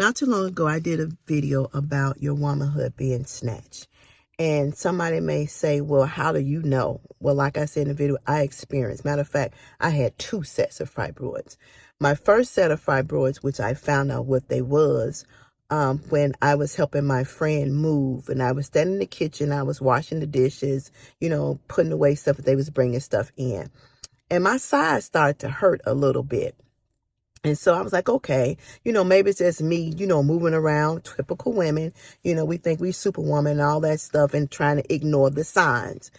Not too long ago, I did a video about your womanhood being snatched. And somebody may say, well, how do you know? Well, like I said in the video, I experienced. Matter of fact, I had 2 sets of fibroids. My first set of fibroids, which I found out what they was, when I was helping my friend move. And I was standing in the kitchen. I was washing the dishes, putting away stuff that they was bringing stuff in. And my side started to hurt a little bit. And so I was like, okay, maybe it's just me, moving around, typical women. We think we superwoman and all that stuff and trying to ignore the signs.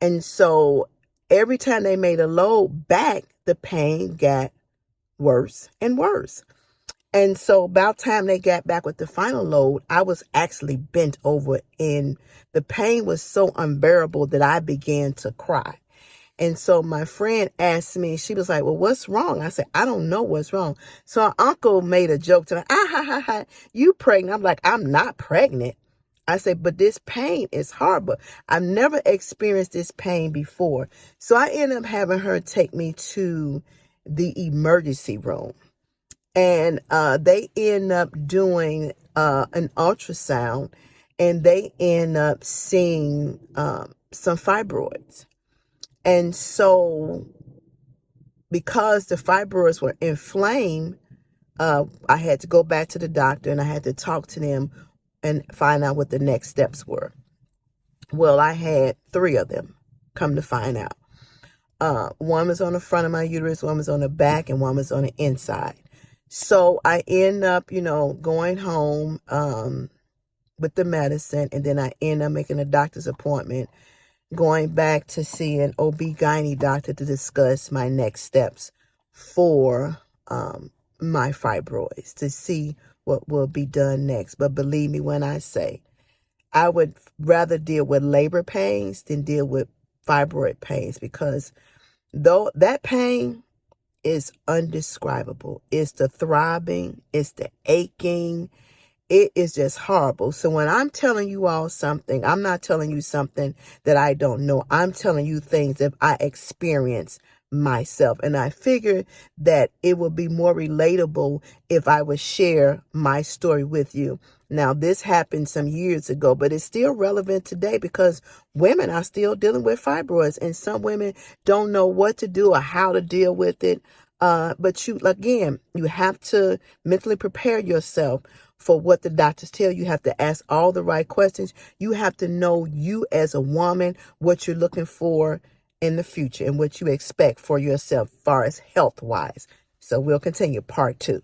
And so every time they made a load back, the pain got worse and worse. And so about time they got back with the final load, I was actually bent over and the pain was so unbearable that I began to cry. And so my friend asked me, she was like, well, what's wrong? I said, I don't know what's wrong. So our uncle made a joke to me, you pregnant? I'm like, I'm not pregnant. I said, but this pain is horrible. I've never experienced this pain before. So I ended up having her take me to the emergency room. And they end up doing an ultrasound and they end up seeing some fibroids. And so because the fibroids were inflamed, I had to go back to the doctor and I had to talk to them and find out what the next steps were. Well, I had 3 of them, come to find out. One was on the front of my uterus, one was on the back, and one was on the inside. So I end up, going home with the medicine, and then I end up making a doctor's appointment, going back to see an OB-GYN doctor to discuss my next steps for my fibroids, to see what will be done next. But believe me when I say, I would rather deal with labor pains than deal with fibroid pains, because though that pain is undescribable. It's the throbbing, it's the aching. It is just horrible. So when I'm telling you all something, I'm not telling you something that I don't know. I'm telling you things that I experience myself. And I figure that it would be more relatable if I would share my story with you. Now, this happened some years ago, but it's still relevant today because women are still dealing with fibroids, and some women don't know what to do or how to deal with it. But you have to mentally prepare yourself for what the doctors tell you. You have to ask all the right questions. You have to know you as a woman, what you're looking for in the future and what you expect for yourself as far as health wise. So we'll continue part 2.